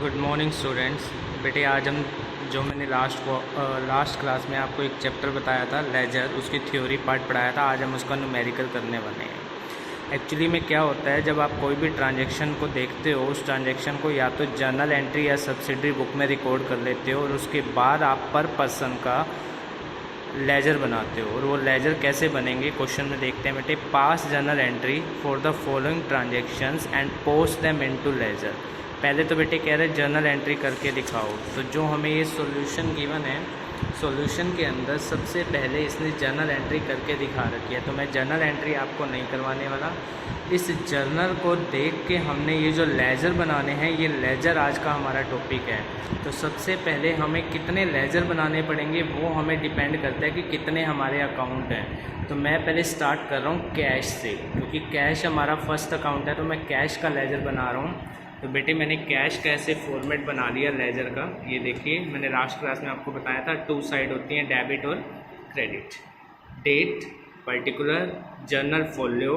Good morning students. बेटे आज हम जो मैंने लास्ट क्लास में आपको एक चैप्टर बताया था लेजर, उसकी थ्योरी पार्ट पढ़ाया था। आज हम उसका न्यूमेरिकल करने वाले हैं। एक्चुअली में क्या होता है, जब आप कोई भी ट्रांजैक्शन को देखते हो, उस ट्रांजैक्शन को या तो जर्नल एंट्री या सब्सिडरी बुक में रिकॉर्ड कर लेते हो और उसके बाद आप पर पर्सन का लेजर बनाते हो। और वो लेजर कैसे बनेंगे क्वेश्चन में देखते हैं बेटे। Pass journal entry for the following transactions and post them into ledger. पहले तो बेटे कह रहे जर्नल एंट्री करके दिखाओ। तो जो हमें ये सॉल्यूशन गिवन है, सॉल्यूशन के अंदर सबसे पहले इसने जर्नल एंट्री करके दिखा रखी है। तो मैं जर्नल एंट्री आपको नहीं करवाने वाला। इस जर्नल को देख के हमने ये जो लेजर बनाने हैं, ये लेजर आज का हमारा टॉपिक है। तो सबसे पहले हमें कितने लेजर बनाने पड़ेंगे वो हमें डिपेंड करता है कि कितने हमारे अकाउंट हैं। तो मैं पहले स्टार्ट कर रहा हूँ कैश से, क्योंकि कैश हमारा फर्स्ट अकाउंट है। तो मैं कैश का लेजर बना रहा हूँ। तो बेटे मैंने कैश का ऐसे फॉर्मेट बना लिया लेजर का। ये देखिए, मैंने लास्ट क्लास में आपको बताया था 2 साइड होती हैं, डेबिट और credit. Date, particular, journal folio,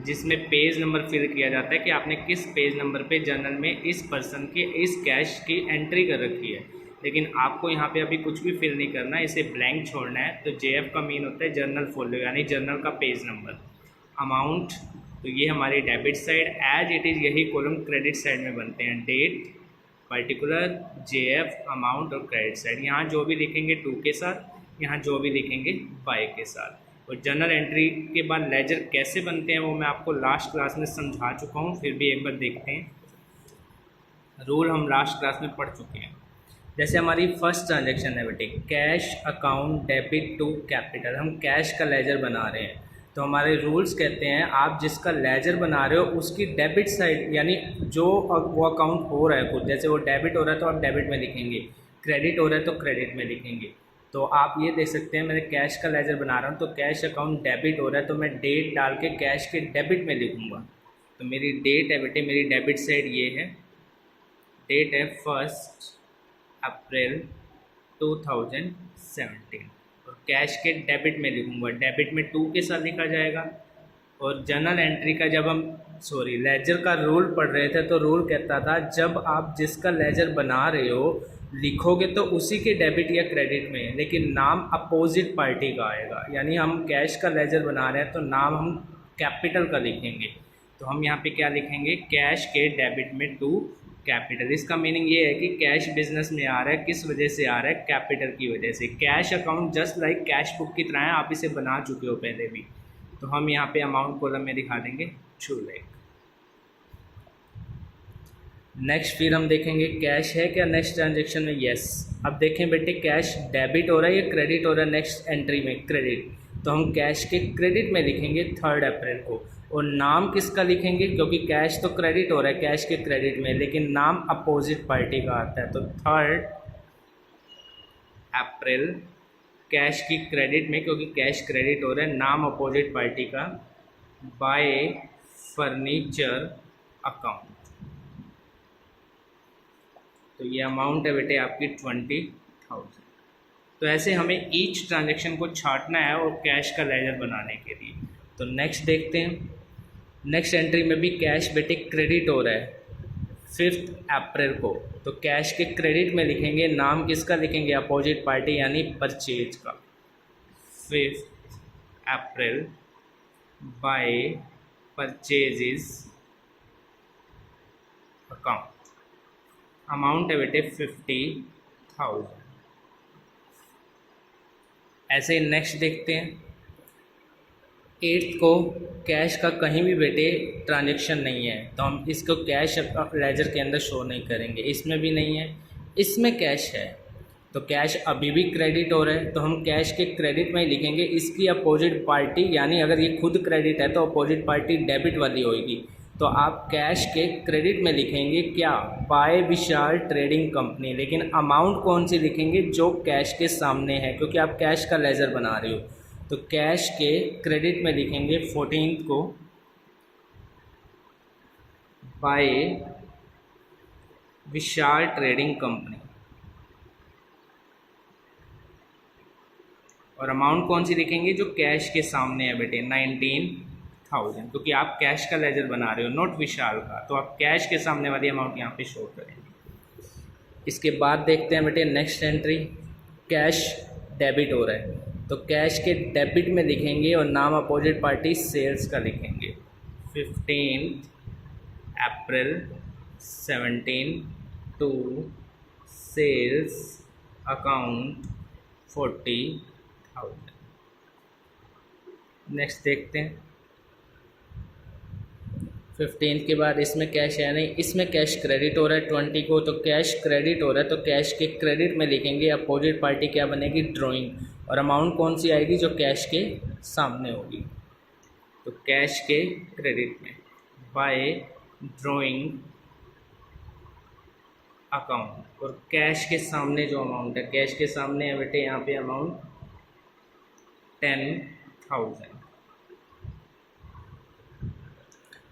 जिसमें पेज नंबर फिल किया जाता है कि आपने किस पेज नंबर पे जर्नल में इस पर्सन के इस कैश की एंट्री कर रखी है। लेकिन आपको यहाँ पे अभी कुछ भी फिल नहीं करना है, इसे ब्लैंक छोड़ना है। तो JF का मीन होता है जर्नल फोलियो, यानी जर्नल का पेज नंबर। अमाउंट, तो ये हमारी debit side, as it is यही कॉलम क्रेडिट साइड में बनते हैं। डेट, पर्टिकुलर, JF, अमाउंट और क्रेडिट साइड। यहाँ जो भी लिखेंगे 2 के साथ, यहाँ जो भी लिखेंगे Y के साथ। और जर्नल एंट्री के बाद लेजर कैसे बनते हैं वो मैं आपको लास्ट क्लास में समझा चुका हूँ, फिर भी एक बार देखते हैं। रूल हम लास्ट क्लास में पढ़ चुके हैं। जैसे हमारी फर्स्ट ट्रांजेक्शन है बेटे, cash account debit to capital. हम कैश का लेजर बना रहे हैं। तो हमारे रूल्स कहते हैं, आप जिसका लेजर बना रहे हो उसकी डेबिट साइड, यानी जो वो अकाउंट हो रहा है कुछ, जैसे वो डेबिट हो रहा है तो आप डेबिट में लिखेंगे, क्रेडिट हो रहा है तो क्रेडिट में लिखेंगे। तो आप ये देख सकते हैं, मैंने कैश का लेजर बना रहा हूँ तो कैश अकाउंट डेबिट हो रहा है तो मैं डेट डाल के कैश के डेबिट में लिखूँगा। तो मेरी डेट है बेटे, मेरी डेबिट साइड ये है। डेट है 1 अप्रैल 2017 और कैश के डेबिट में लिखूँगा। डेबिट में 2 के साथ लिखा जाएगा। और जर्नल एंट्री का जब हम लेजर का रूल पढ़ रहे थे तो रूल कहता था, जब आप जिसका लेजर बना रहे हो लिखोगे तो उसी के डेबिट या क्रेडिट में, लेकिन नाम अपोजिट पार्टी का आएगा। यानी हम कैश का लेजर बना रहे हैं तो नाम हम कैपिटल का लिखेंगे। तो हम यहाँ पे क्या लिखेंगे, कैश के डेबिट में टू कैपिटल। इसका मीनिंग ये है कि कैश बिजनेस में आ रहा है, किस वजह से आ रहा है, कैपिटल की वजह से। Cash account just like cash book की तरह है, आप इसे बना चुके हो पहले भी। तो हम यहाँ पे अमाउंट कॉलम में दिखा देंगे 2 लाख। नेक्स्ट फिर हम देखेंगे कैश है क्या नेक्स्ट ट्रांजेक्शन में, यस। अब देखें बेटे, कैश डेबिट हो रहा है या क्रेडिट हो रहा है नेक्स्ट एंट्री में, क्रेडिट। तो हम कैश के क्रेडिट में लिखेंगे 3 अप्रैल को। और नाम किसका लिखेंगे, क्योंकि कैश तो क्रेडिट हो रहा है कैश के क्रेडिट में, लेकिन नाम अपोजिट पार्टी का आता है। तो 3 अप्रैल कैश की क्रेडिट में, क्योंकि कैश क्रेडिट हो रहा है, नाम अपोजिट पार्टी का, बाय फर्नीचर अकाउंट। तो ये अमाउंट है बेटे आपकी 20,000। तो ऐसे हमें ईच ट्रांजेक्शन को छांटना है और कैश का लेजर बनाने के लिए। तो नेक्स्ट देखते हैं। नेक्स्ट एंट्री में भी कैश बेटे क्रेडिट हो रहा है 5 अप्रैल को। तो कैश के क्रेडिट में लिखेंगे, नाम किसका लिखेंगे, अपोजिट पार्टी यानी परचेज का। 5 अप्रैल बाय परचेजेस अकाउंट। अमाउंट है बेटे 50,000। ऐसे नेक्स्ट देखते हैं। 8 को कैश का कहीं भी बेटे ट्रांजैक्शन नहीं है, तो हम इसको कैश लेजर के अंदर शो नहीं करेंगे। इसमें भी नहीं है, इसमें कैश है। तो कैश अभी भी क्रेडिट हो रहा है तो हम कैश के क्रेडिट में ही लिखेंगे। इसकी अपोजिट पार्टी, यानी अगर ये खुद क्रेडिट है तो अपोजिट पार्टी डेबिट वाली होगी। तो आप कैश के क्रेडिट में लिखेंगे क्या, बाय विशाल ट्रेडिंग कंपनी। लेकिन अमाउंट कौन सी लिखेंगे, जो कैश के सामने है, क्योंकि आप कैश का लेजर बना रहे हो। तो कैश के क्रेडिट में लिखेंगे 14 को, बाय विशाल ट्रेडिंग कंपनी। और अमाउंट कौन सी लिखेंगे, जो कैश के सामने है बेटे, 19,000, क्योंकि आप कैश का लेजर बना रहे हो, नॉट विशाल का। तो आप कैश के सामने वाली अमाउंट यहाँ पे शो करेंगे। इसके बाद देखते हैं बेटे नेक्स्ट एंट्री, कैश डेबिट हो रहा है तो कैश के डेबिट में लिखेंगे और नाम अपोजिट पार्टी सेल्स का लिखेंगे। 15 अप्रैल 17 टू सेल्स अकाउंट 40,000। नेक्स्ट देखते हैं 15 के बाद इसमें कैश है नहीं, इसमें कैश क्रेडिट हो रहा है 20 को, तो कैश क्रेडिट हो रहा है तो कैश के क्रेडिट में लिखेंगे अपोजिट पार्टी क्या बनेगी, ड्राइंग, और अमाउंट कौन सी आएगी, जो कैश के सामने होगी। तो कैश के क्रेडिट में बाय ड्राइंग अकाउंट, और कैश के सामने जो अमाउंट है, कैश के सामने है बेटे यहाँ पे अमाउंट 10,000।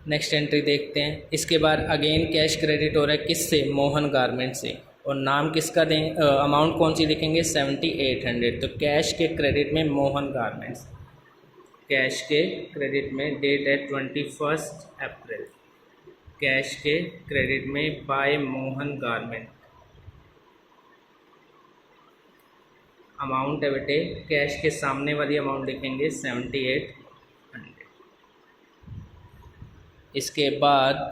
नेक्स्ट एंट्री देखते हैं। इसके बाद अगेन कैश क्रेडिट हो रहा है किससे, मोहन गारमेंट से, और नाम किसका दें, अमाउंट कौन सी लिखेंगे 7,800। तो कैश के क्रेडिट में मोहन गारमेंट्स, कैश के क्रेडिट में डेट है 21 अप्रैल, कैश के क्रेडिट में बाय मोहन गारमेंट, अमाउंट है बेटे कैश के सामने वाली अमाउंट लिखेंगे 7,800। इसके बाद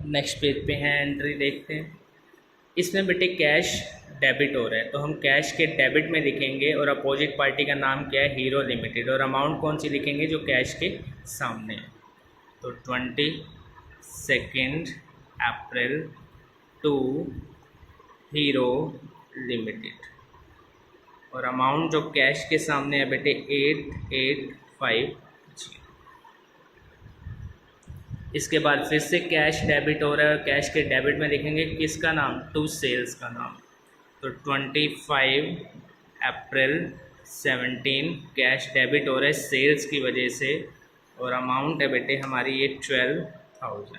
नेक्स्ट पेज पे है एंट्री देखते हैं। इसमें बेटे कैश डेबिट हो रहा है तो हम कैश के डेबिट में लिखेंगे और अपोजिट पार्टी का नाम क्या है, हीरो लिमिटेड, और अमाउंट कौन सी लिखेंगे, जो कैश के सामने है। तो 22 अप्रैल टू हीरो लिमिटेड, और अमाउंट जो कैश के सामने है बेटे 8,850। इसके बाद फिर से कैश डेबिट हो रहा है और कैश के डेबिट में लिखेंगे किसका नाम, टू सेल्स का नाम। तो 25 अप्रैल 17 कैश डेबिट हो रहा है सेल्स की वजह से, और अमाउंट है बेटे हमारी ये 12,000।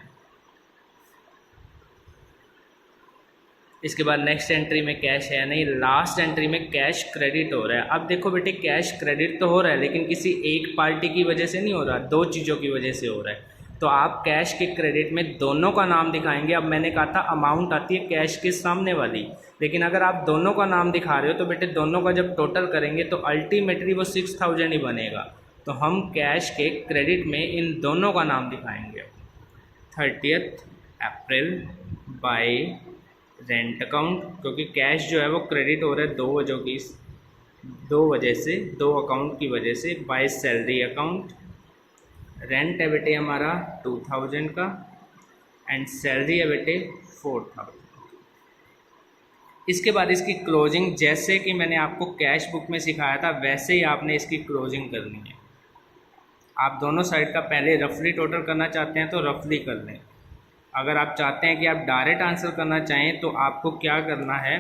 इसके बाद नेक्स्ट एंट्री में कैश है नहीं, लास्ट एंट्री में कैश क्रेडिट हो रहा है। अब देखो बेटे कैश क्रेडिट तो हो रहा है लेकिन किसी एक पार्टी की वजह से नहीं हो रहा, दो चीज़ों की वजह से हो रहा है। तो आप कैश के क्रेडिट में दोनों का नाम दिखाएंगे। अब मैंने कहा था अमाउंट आती है कैश के सामने वाली, लेकिन अगर आप दोनों का नाम दिखा रहे हो तो बेटे दोनों का जब टोटल करेंगे तो अल्टीमेटली वो 6,000 ही बनेगा। तो हम कैश के क्रेडिट में इन दोनों का नाम दिखाएंगे। 30 अप्रैल बाय रेंट अकाउंट, क्योंकि कैश जो है वो क्रेडिट हो रहा है दो वजह से, दो अकाउंट की वजह से। बाय सैलरी अकाउंट, रेंट है बेटे हमारा 2,000 का एंड सैलरी है बेटे 4,000। इसके बाद इसकी क्लोजिंग, जैसे कि मैंने आपको कैश बुक में सिखाया था वैसे ही आपने इसकी क्लोजिंग करनी है। आप दोनों साइड का पहले रफली टोटल करना चाहते हैं तो रफली कर लें। अगर आप चाहते हैं कि आप डायरेक्ट आंसर करना चाहें तो आपको क्या करना है,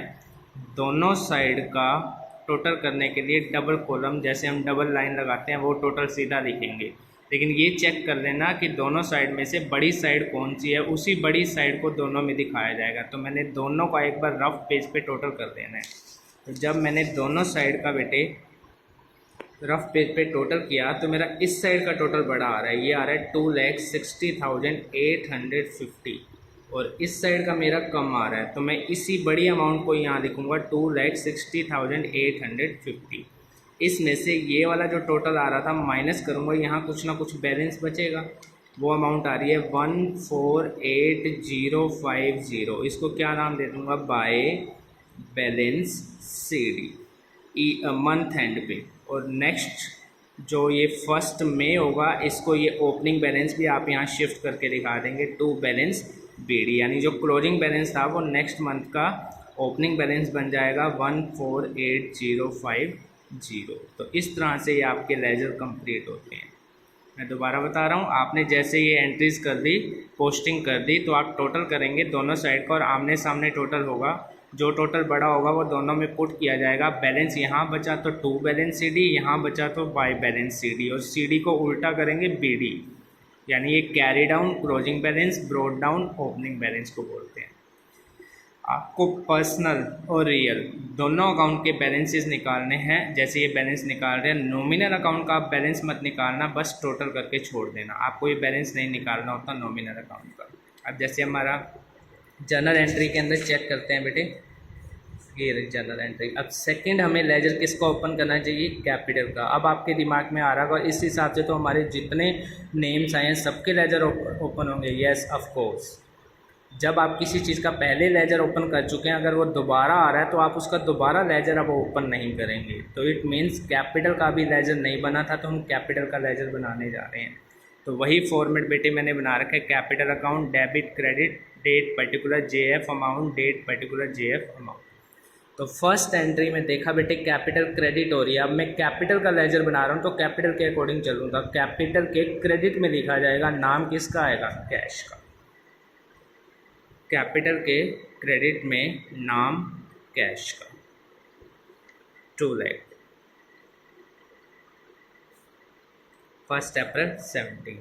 दोनों साइड का टोटल करने के लिए डबल कॉलम, जैसे हम डबल लाइन लगाते हैं वो टोटल सीधा लिखेंगे। लेकिन ये चेक कर लेना कि दोनों साइड में से बड़ी साइड कौन सी है, उसी बड़ी साइड को दोनों में दिखाया जाएगा। तो मैंने दोनों का एक बार रफ पेज पे टोटल कर देना है। तो जब मैंने दोनों साइड का बेटे रफ पेज पे टोटल किया तो मेरा इस साइड का टोटल बड़ा आ रहा है, ये आ रहा है 2,60,850, और इस साइड का मेरा कम आ रहा है। तो मैं इसी बड़ी अमाउंट को यहाँ लिखूँगा 2,60,850। इसमें से ये वाला जो टोटल आ रहा था माइनस करूँगा, यहाँ कुछ ना कुछ बैलेंस बचेगा। वो अमाउंट आ रही है 148,050। इसको क्या नाम दे दूँगा, by balance CD month and पे। और नेक्स्ट जो ये 1 मई होगा, इसको ये ओपनिंग बैलेंस भी आप यहाँ शिफ्ट करके दिखा देंगे टू बैलेंस BD, यानी जो क्लोजिंग बैलेंस था वो नेक्स्ट मंथ का ओपनिंग बैलेंस बन जाएगा 148,050। तो इस तरह से ये आपके लेजर कंप्लीट होते हैं। मैं दोबारा बता रहा हूँ, आपने जैसे ये एंट्रीज कर दी, पोस्टिंग कर दी, तो आप टोटल करेंगे दोनों साइड का और आमने सामने टोटल होगा। जो टोटल बड़ा होगा वो दोनों में पुट किया जाएगा। बैलेंस यहाँ बचा तो टू बैलेंस CD, यहाँ बचा तो बाय बैलेंस CD, और CD को उल्टा करेंगे BD, यानी ये carry down closing balance, brought down opening balance को बोलते हैं। आपको पर्सनल और रियल दोनों अकाउंट के बैलेंसेस निकालने हैं। जैसे ये बैलेंस निकाल रहे हैं, नॉमिनल अकाउंट का आप बैलेंस मत निकालना, बस टोटल करके छोड़ देना। आपको ये बैलेंस नहीं निकालना होता नॉमिनल अकाउंट का। अब जैसे हमारा जर्नल एंट्री के अंदर चेक करते हैं बेटे, ये रही जर्नल एंट्री। अब सेकंड हमें लेजर किसका ओपन करना चाहिए, कैपिटल का। अब आपके दिमाग में आ रहा होगा इस हिसाब से तो हमारे जितने नेम्स आए हैं सबके लेजर ओपन होंगे। यस ऑफ कोर्स, जब आप किसी चीज़ का पहले लेजर ओपन कर चुके हैं अगर वो दोबारा आ रहा है तो आप उसका दोबारा लेजर अब ओपन नहीं करेंगे। तो इट मीन्स कैपिटल का भी लेजर नहीं बना था तो हम कैपिटल का लेजर बनाने जा रहे हैं। तो वही फॉर्मेट बेटे मैंने बना रखा है, capital account, debit, credit, date particular, JF amount, date particular, JF amount. तो फर्स्ट एंट्री में देखा बेटे कैपिटल क्रेडिट हो रही है। अब मैं कैपिटल का लेजर बना रहा हूँ तो कैपिटल के अकॉर्डिंग चलूँगा। कैपिटल के क्रेडिट में लिखा जाएगा, नाम किसका आएगा, कैश का। कैपिटल के क्रेडिट में नाम कैश का, 2 लाख, 1 अप्रैल 17।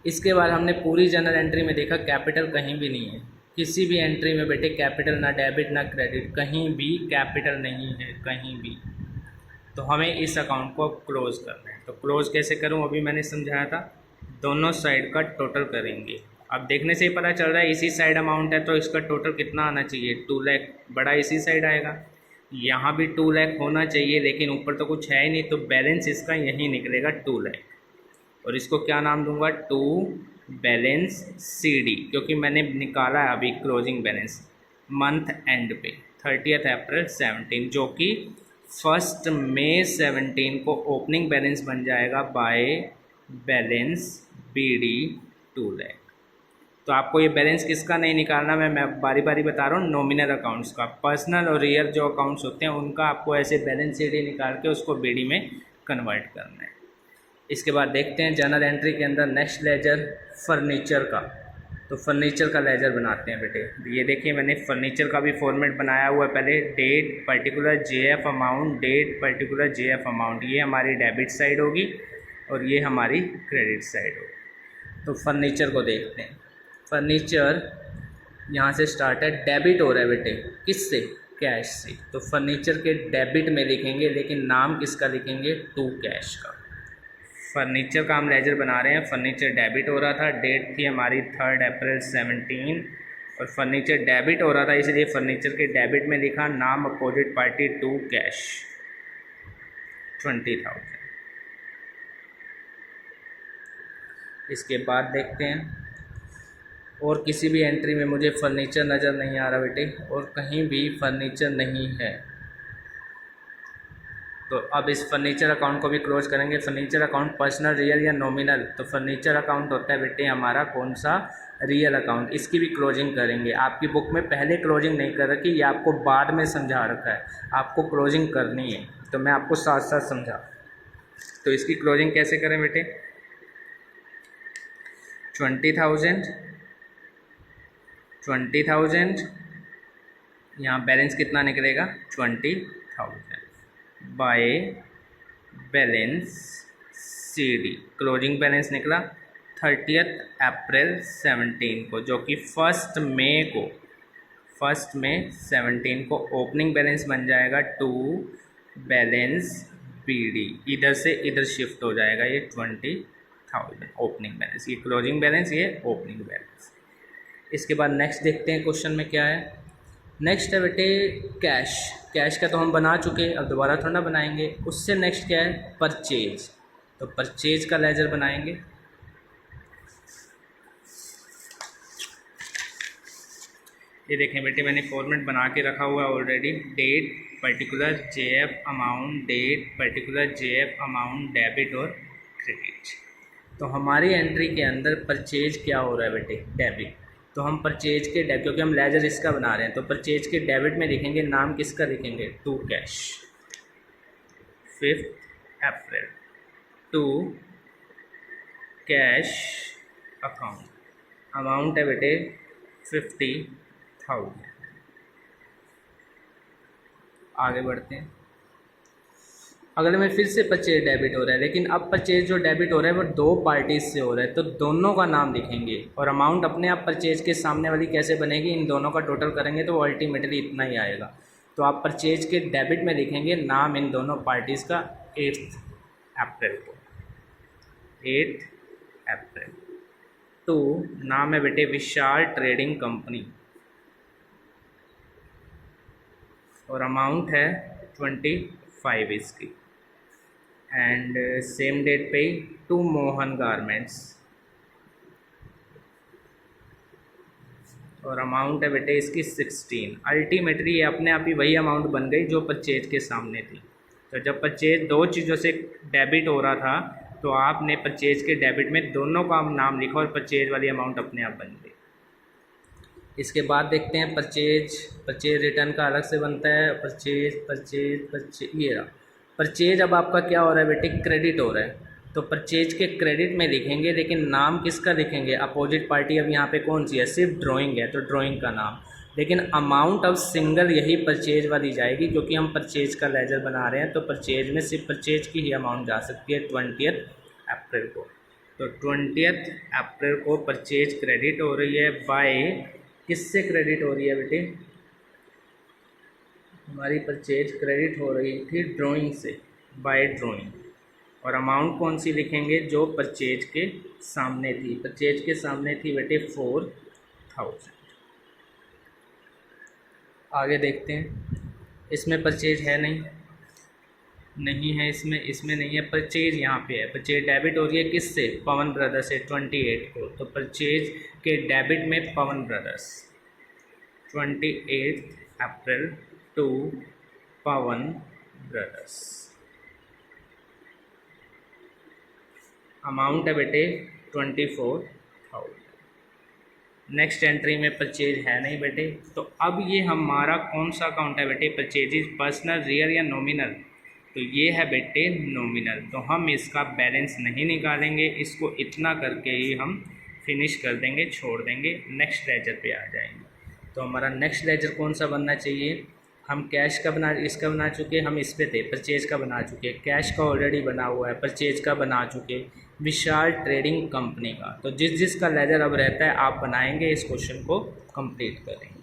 इसके बाद हमने पूरी जनरल एंट्री में देखा कैपिटल कहीं भी नहीं है। किसी भी एंट्री में बेटे कैपिटल, ना डेबिट ना क्रेडिट, कहीं भी कैपिटल नहीं है, कहीं भी। तो हमें इस अकाउंट को क्लोज करना है। तो क्लोज कैसे करूं, अभी मैंने समझाया था। दोनों साइड का टोटल करेंगे। अब देखने से ही पता चल रहा है इसी साइड अमाउंट है तो इसका टोटल कितना आना चाहिए, 2 लाख, बड़ा इसी साइड आएगा। यहाँ भी 2 लाख होना चाहिए लेकिन ऊपर तो कुछ है ही नहीं तो बैलेंस इसका यही निकलेगा 2 लाख। और इसको क्या नाम दूंगा, 2 बैलेंस CD, क्योंकि मैंने निकाला है अभी क्लोजिंग बैलेंस मंथ एंड पे 30 अप्रैल 17, जो कि 1 मई 17 को ओपनिंग बैलेंस बन जाएगा बाय बैलेंस BD 2 लाख। तो आपको ये बैलेंस किसका नहीं निकालना, मैं बारी बारी बता रहा हूँ, नॉमिनल अकाउंट्स का। पर्सनल और रियल जो अकाउंट्स होते हैं उनका आपको ऐसे बैलेंस CD निकाल के उसको BD में कन्वर्ट करना है। इसके बाद देखते हैं जनरल एंट्री के अंदर नेक्स्ट लेजर फर्नीचर का। तो फर्नीचर का लेजर बनाते हैं बेटे। ये देखिए मैंने फर्नीचर का भी फॉर्मेट बनाया हुआ है। पहले date particular JF amount, date particular JF amount, ये हमारी डेबिट साइड होगी और ये हमारी क्रेडिट साइड होगी। तो फर्नीचर को देखते हैं। फर्नीचर यहाँ से स्टार्ट है, डेबिट हो रहा है बेटे, किससे, कैश से। तो फर्नीचर के डेबिट में लिखेंगे लेकिन नाम किसका लिखेंगे, टू कैश का। फर्नीचर का हम लेजर बना रहे हैं। फर्नीचर डेबिट हो रहा था, डेट थी हमारी 3 अप्रैल 17 और फर्नीचर डेबिट हो रहा था इसलिए फर्नीचर के डेबिट में लिखा नाम अपोजिट पार्टी टू कैश 20,000। इसके बाद देखते हैं और किसी भी एंट्री में मुझे फर्नीचर नज़र नहीं आ रहा बेटे, और कहीं भी फर्नीचर नहीं है। तो अब इस फर्नीचर अकाउंट को भी क्लोज करेंगे। फर्नीचर अकाउंट पर्सनल, रियल या नॉमिनल, तो फर्नीचर अकाउंट होता है बेटे हमारा कौन सा, रियल अकाउंट। इसकी भी क्लोजिंग करेंगे। आपकी बुक में पहले क्लोजिंग नहीं कर रखी, ये आपको बाद में समझा रखा है, आपको क्लोजिंग करनी है तो मैं आपको साथ साथ समझा। तो इसकी क्लोजिंग कैसे करें बेटे, 20,000 यहाँ बैलेंस कितना निकलेगा 20,000 by balance CD। Closing balance निकला 30 अप्रैल 17 को, जो कि 1 मई 17 को ओपनिंग बैलेंस बन जाएगा टू बैलेंस BD। इधर से इधर शिफ्ट हो जाएगा ये 20,000 ओपनिंग बैलेंस, ये क्लोजिंग बैलेंस, ये ओपनिंग बैलेंस। इसके बाद नेक्स्ट देखते हैं क्वेश्चन में क्या है। नेक्स्ट है बेटे कैश। कैश का तो हम बना चुके, अब दोबारा थोड़ा ना बनाएंगे। उससे नेक्स्ट क्या है, परचेज। तो परचेज का लेजर बनाएंगे। ये देखें बेटे मैंने फॉर्मेट बना के रखा हुआ है already. Date particular JF amount, date particular JF amount, debit और क्रेडिट। तो हमारी एंट्री के अंदर परचेज क्या हो रहा है बेटे, डेबिट। तो हम परचेज के डेबिट, क्योंकि हम लेजर इसका बना रहे हैं तो परचेज के डेबिट में लिखेंगे, नाम किसका लिखेंगे, to cash. 5 April to cash account, amount है बेटे 50,000। आगे बढ़ते हैं। अगले में फिर से परचेज डेबिट हो रहा है, लेकिन अब परचेज जो डेबिट हो रहा है वो 2 पार्टीज से हो रहा है तो दोनों का नाम लिखेंगे। और अमाउंट अपने आप परचेज के सामने वाली कैसे बनेगी, इन दोनों का टोटल करेंगे तो अल्टीमेटली इतना ही आएगा। तो आप परचेज के डेबिट में लिखेंगे नाम इन दोनों पार्टीज़ का 8 अप्रैल को, 8 अप्रैल। तो नाम है बेटे विशाल ट्रेडिंग कंपनी। और अमाउंट है 25 इसकी। एंड सेम डेट पे टू मोहन गारमेंट्स, और अमाउंट है बेटे इसकी 16। अल्टीमेटली ये अपने आप ही वही अमाउंट बन गई जो परचेज के सामने थी। तो जब परचेज दो चीज़ों से डेबिट हो रहा था तो आपने परचेज के डेबिट में दोनों का नाम लिखा और परचेज वाली अमाउंट अपने आप बन गई। इसके बाद देखते हैं परचेज रिटर्न का अलग से बनता है। परचेज ये रहा परचेज। अब आपका क्या हो रहा है बेटे, क्रेडिट हो रहा है, तो परचेज के क्रेडिट में लिखेंगे, लेकिन नाम किसका लिखेंगे, अपोजिट पार्टी अब यहाँ पे कौन सी है, सिर्फ ड्राइंग है तो ड्राइंग का नाम। लेकिन अमाउंट अब सिंगल यही परचेज वाली जाएगी, क्योंकि हम परचेज का लेजर बना रहे हैं, तो परचेज में सिर्फ परचेज की ही अमाउंट जा सकती है 20 अप्रैल को। तो 20 अप्रैल को परचेज क्रेडिट हो रही है बाय, किससे क्रेडिट हो रही है बेटे, हमारी परचेज क्रेडिट हो रही थी ड्राइंग से, बाय ड्राइंग। और अमाउंट कौन सी लिखेंगे, जो परचेज के सामने थी। परचेज के सामने थी बेटे 4000। आगे देखते हैं, इसमें परचेज है नहीं है, इसमें नहीं है परचेज। यहाँ पे है परचेज डेबिट हो रही है किससे, पवन ब्रदर्स से 28 को। तो परचेज के डेबिट में पवन ब्रदर्स 28 अप्रैल टू पवन ब्रदर्स। अमाउंट है बेटे 24,000। नेक्स्ट एंट्री में परचेज है नहीं बेटे, तो अब ये हमारा कौन सा अकाउंट है बेटे, परचेजेज पर्सनल, रियल या नॉमिनल। तो ये है बेटे नॉमिनल, तो हम इसका बैलेंस नहीं निकालेंगे, इसको इतना करके ही हम फिनिश कर देंगे, छोड़ देंगे, नेक्स्ट लेजर पे आ जाएंगे। तो हमारा नेक्स्ट लेजर कौन सा बनना चाहिए, हम कैश का इसका बना चुके, हम इस पे थे परचेज का बना चुके, कैश का ऑलरेडी बना हुआ है, परचेज का बना चुके, विशाल ट्रेडिंग कंपनी का। तो जिसका लेजर अब रहता है आप बनाएंगे, इस क्वेश्चन को कंप्लीट करेंगे।